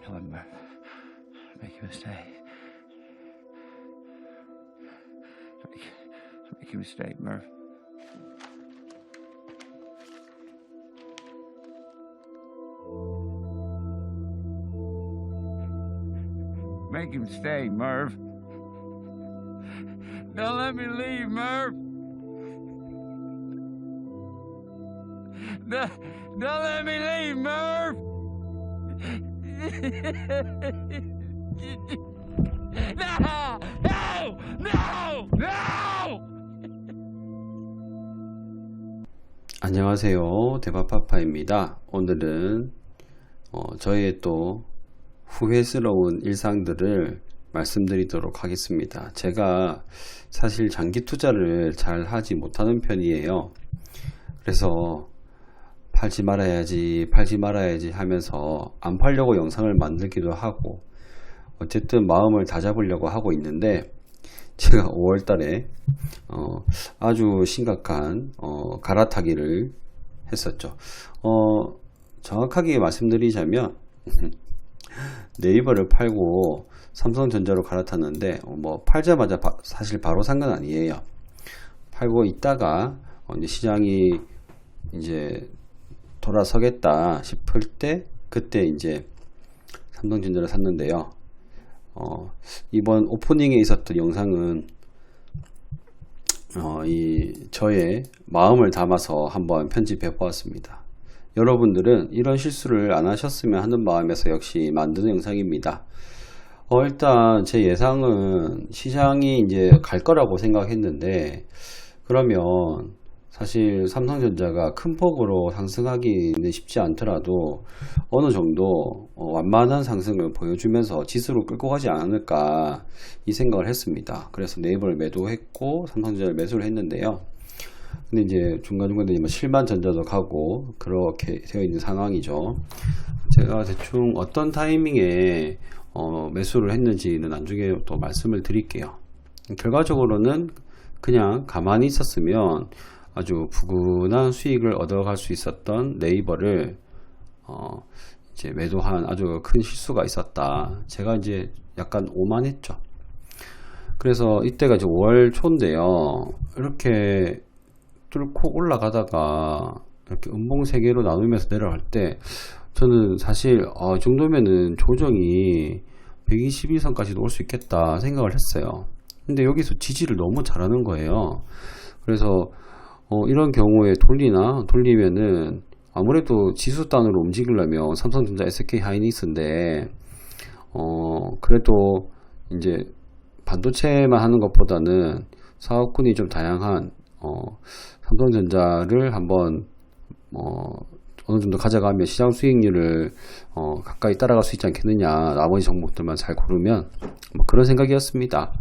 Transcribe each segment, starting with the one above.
Come on, Murph. Make him stay. Make him stay, Murph. Make him stay, Murph. Don't let me leave, Murph. Don't let me leave, Murph. No! No! No! No! 안녕하세요, 대바파파입니다. 오늘은 저의 또 후회스러운 일상들을 말씀드리도록 하겠습니다. 제가 사실 장기 투자를 잘 하지 못하는 편이에요. 그래서 팔지 말아야지 하면서 안 팔려고 영상을 만들기도 하고, 어쨌든 마음을 다잡으려고 하고 있는데, 제가 5월달에 아주 심각한 갈아타기를 했었죠. 정확하게 말씀드리자면 네이버를 팔고 삼성전자로 갈아탔는데, 뭐 팔자마자 사실 바로 산 건 아니에요. 팔고 있다가 이제 시장이 이제 돌아서겠다 싶을 때, 그때 이제 삼성전자를 샀는데요. 이번 오프닝에 있었던 영상은 저의 마음을 담아서 한번 편집해 보았습니다. 여러분들은 이런 실수를 안 하셨으면 하는 마음에서 역시 만드는 영상입니다. 일단 제 예상은 시장이 이제 갈 거라고 생각했는데, 그러면 사실 삼성전자가 큰 폭으로 상승하기는 쉽지 않더라도 어느 정도 완만한 상승을 보여주면서 지수를 끌고 가지 않을까 이 생각을 했습니다. 그래서 네이버를 매도했고 삼성전자를 매수를 했는데요. 근데 이제 중간중간에 실만전자도 가고 그렇게 되어 있는 상황이죠. 제가 대충 어떤 타이밍에 매수를 했는지는 나중에 또 말씀을 드릴게요. 결과적으로는 그냥 가만히 있었으면 아주 부근한 수익을 얻어갈 수 있었던 네이버를 이제 매도한 아주 큰 실수가 있었다. 제가 이제 약간 오만했죠. 그래서 이때가 이제 5월 초인데요. 이렇게 뚫고 올라가다가 이렇게 음봉 3개로 나누면서 내려갈 때 저는 사실 이 정도면은 조정이 121선까지도 올 수 있겠다 생각을 했어요. 근데 여기서 지지를 너무 잘하는 거예요. 그래서 이런 경우에 돌리면은 아무래도 지수 단으로 움직이려면 삼성전자, SK 하이닉스인데 그래도 이제 반도체만 하는 것보다는 사업군이 좀 다양한 삼성전자를 한번 어느 정도 가져가면 시장 수익률을 가까이 따라갈 수 있지 않겠느냐, 나머지 종목들만 잘 고르면, 뭐 그런 생각이었습니다.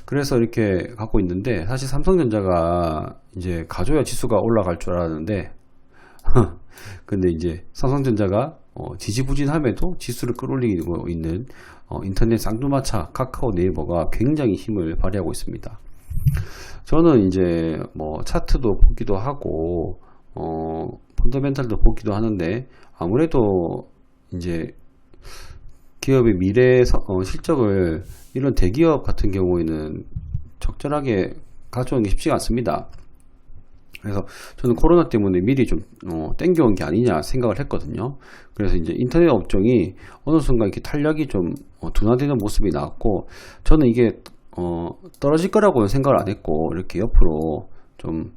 그래서 이렇게 갖고 있는데, 사실 삼성전자가 이제 가져야 지수가 올라갈 줄 알았는데 근데 이제 삼성전자가 지지부진함에도 지수를 끌어올리고 있는 인터넷 쌍두마차 카카오, 네이버가 굉장히 힘을 발휘하고 있습니다. 저는 이제 뭐 차트도 보기도 하고 펀더멘탈도 보기도 하는데, 아무래도 이제 기업의 미래 실적을 이런 대기업 같은 경우에는 적절하게 가져오는 게 쉽지가 않습니다. 그래서 저는 코로나 때문에 미리 좀 땡겨온 게 아니냐 생각을 했거든요. 그래서 이제 인터넷 업종이 어느 순간 이렇게 탄력이 좀 둔화되는 모습이 나왔고, 저는 이게 떨어질 거라고는 생각을 안 했고, 이렇게 옆으로 좀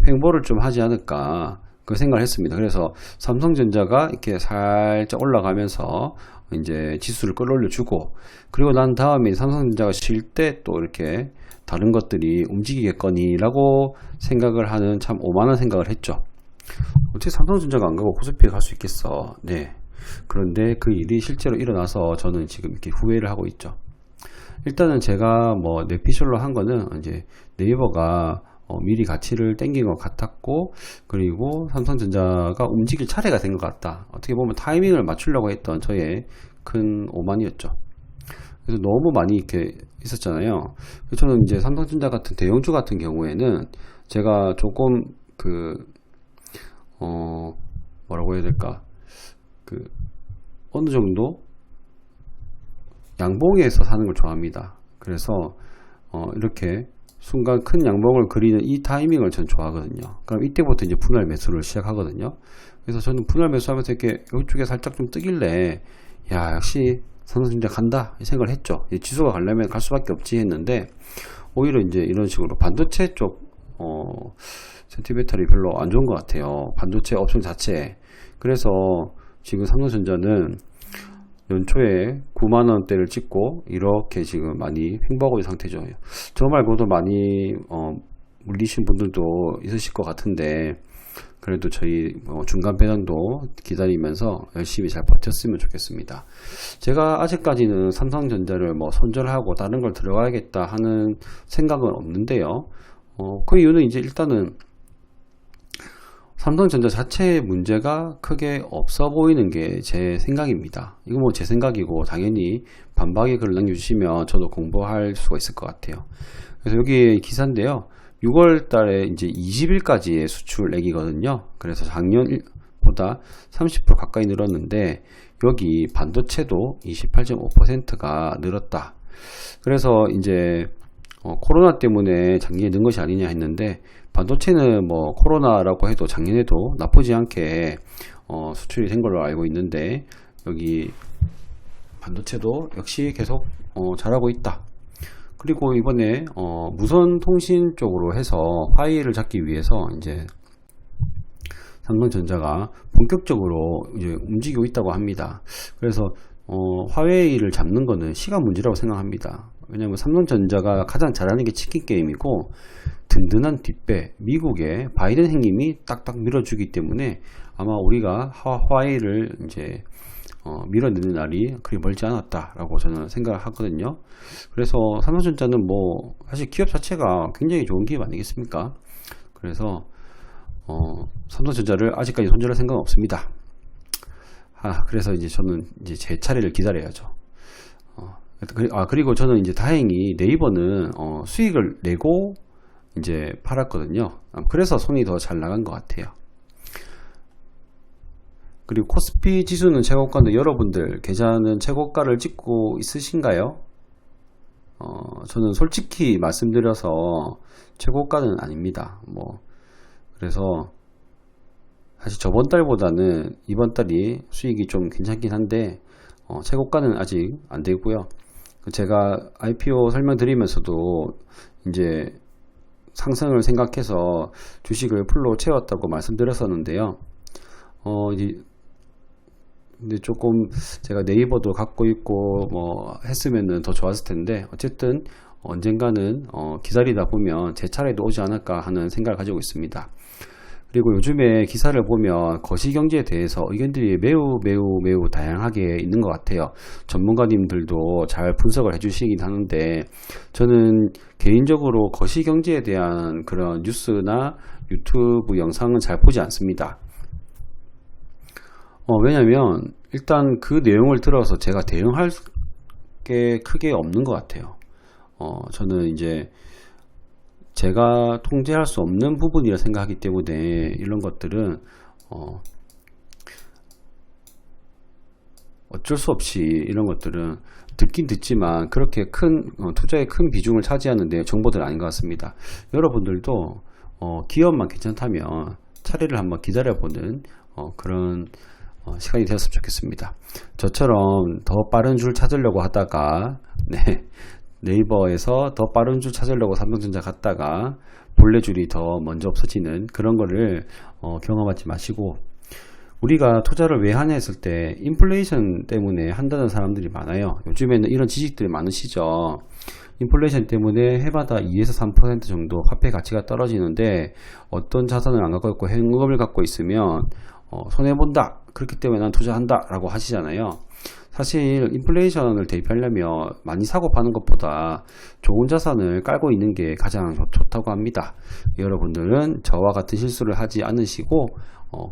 횡보를 좀 하지 않을까 그 생각을 했습니다. 그래서 삼성전자가 이렇게 살짝 올라가면서 이제 지수를 끌어올려 주고, 그리고 난 다음에 삼성전자가 쉴 때 또 이렇게 다른 것들이 움직이겠거니 라고 생각을 하는 참 오만한 생각을 했죠. 어떻게 삼성전자가 안 가고 코스피에 갈 수 있겠어. 네. 그런데 그 일이 실제로 일어나서 저는 지금 이렇게 후회를 하고 있죠. 일단은 제가 뭐 뇌피셜로 한 거는 이제 네이버가 미리 가치를 땡긴 것 같았고, 그리고 삼성전자가 움직일 차례가 된 것 같다. 어떻게 보면 타이밍을 맞추려고 했던 저의 큰 오만이었죠. 그래서 너무 많이 이렇게 있었잖아요. 저는 이제 삼성전자 같은 대형주 같은 경우에는 제가 조금 뭐라고 해야 될까, 어느 정도 양봉에서 사는 걸 좋아합니다. 그래서 이렇게 순간 큰 양봉을 그리는 이 타이밍을 전 좋아하거든요. 그럼 이때부터 이제 분할 매수를 시작하거든요. 그래서 저는 분할 매수하면서 이렇게 이쪽에 살짝 좀 뜨길래 야 역시 삼성전자 간다 이 생각을 했죠. 지수가 가려면 갈 수밖에 없지 했는데 오히려 이제 이런 식으로 반도체 쪽 센티멘탈이 별로 안 좋은 것 같아요. 반도체 업종 자체. 그래서 지금 삼성전자는 연초에 9만원대를 찍고 이렇게 지금 많이 횡보하고 있는 상태죠. 저 말고도 많이 물리신 분들도 있으실 것 같은데 그래도 저희 중간 배당도 기다리면서 열심히 잘 버텼으면 좋겠습니다. 제가 아직까지는 삼성전자를 뭐 손절하고 다른 걸 들어가야겠다 하는 생각은 없는데요. 그 이유는 이제 일단은 삼성전자 자체의 문제가 크게 없어 보이는 게 제 생각입니다. 이거 뭐 제 생각이고 당연히 반박의 글을 남겨주시면 저도 공부할 수가 있을 것 같아요. 그래서 여기 기사인데요. 6월 달에 이제 20일까지의 수출액이거든요. 그래서 작년보다 30% 가까이 늘었는데 여기 반도체도 28.5%가 늘었다. 그래서 이제 코로나 때문에 작년에 는 것이 아니냐 했는데 반도체는 뭐 코로나라고 해도 작년에도 나쁘지 않게 수출이 된 걸로 알고 있는데 여기 반도체도 역시 계속 잘하고 있다. 그리고 이번에 무선 통신 쪽으로 해서 화웨이를 잡기 위해서 이제 삼성전자가 본격적으로 이제 움직이고 있다고 합니다. 그래서 화웨이를 잡는 거는 시간 문제라고 생각합니다. 왜냐하면 삼성전자가 가장 잘하는 게 치킨 게임이고 든든한 뒷배 미국의 바이든 행님이 딱딱 밀어주기 때문에 아마 우리가 화웨이를 이제 밀어내는 날이 그리 멀지 않았다라고 저는 생각을 하거든요. 그래서 삼성전자는 뭐 사실 기업 자체가 굉장히 좋은 기업 아니겠습니까? 그래서 삼성전자를 아직까지 손절할 생각은 없습니다. 그래서 이제 저는 이제 제 차례를 기다려야죠. 그리고 저는 이제 다행히 네이버는 수익을 내고 이제 팔았거든요. 그래서 손이 더 잘 나간 것 같아요. 그리고 코스피 지수는 최고가인데 여러분들 계좌는 최고가를 찍고 있으신가요? 저는 솔직히 말씀드려서 최고가는 아닙니다. 그래서 사실 저번 달보다는 이번 달이 수익이 좀 괜찮긴 한데 최고가는 아직 안 되고요. 제가 IPO 설명드리면서도 이제 상승을 생각해서 주식을 풀로 채웠다고 말씀드렸었는데요. 근데 조금 제가 네이버도 갖고 있고 했으면은 더 좋았을 텐데 어쨌든 언젠가는 기다리다 보면 제 차례도 오지 않을까 하는 생각을 가지고 있습니다. 그리고 요즘에 기사를 보면 거시경제에 대해서 의견들이 매우 다양하게 있는 것 같아요. 전문가님들도 잘 분석을 해주시긴 하는데 저는 개인적으로 거시경제에 대한 그런 뉴스나 유튜브 영상은 잘 보지 않습니다. 왜냐면 일단 그 내용을 들어서 제가 대응할 게 크게 없는 것 같아요. 저는 이제 제가 통제할 수 없는 부분이라 생각하기 때문에 이런 것들은 어쩔 수 없이 이런 것들은 듣긴 듣지만 그렇게 투자에 큰 비중을 차지하는데 정보들 아닌 것 같습니다. 여러분들도 기업만 괜찮다면 차례를 한번 기다려보는 그런 시간이 되었으면 좋겠습니다. 저처럼 더 빠른 줄 찾으려고 하다가 네이버에서 더 빠른 줄 찾으려고 삼성전자 갔다가 본래 줄이 더 먼저 없어지는 그런 거를 경험하지 마시고 우리가 투자를 왜 하냐 했을 때 인플레이션 때문에 한다는 사람들이 많아요. 요즘에는 이런 지식들이 많으시죠. 인플레이션 때문에 해마다 2에서 3% 정도 화폐 가치가 떨어지는데 어떤 자산을 안 갖고 있고 현금을 갖고 있으면 손해본다. 그렇기 때문에 난 투자한다 라고 하시잖아요. 사실 인플레이션을 대비하려면 많이 사고 파는 것보다 좋은 자산을 깔고 있는 게 가장 좋다고 합니다. 여러분들은 저와 같은 실수를 하지 않으시고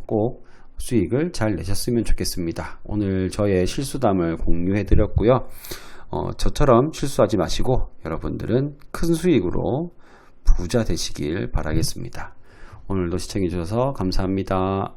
꼭 수익을 잘 내셨으면 좋겠습니다. 오늘 저의 실수담을 공유해 드렸고요. 저처럼 실수하지 마시고 여러분들은 큰 수익으로 부자 되시길 바라겠습니다. 오늘도 시청해 주셔서 감사합니다.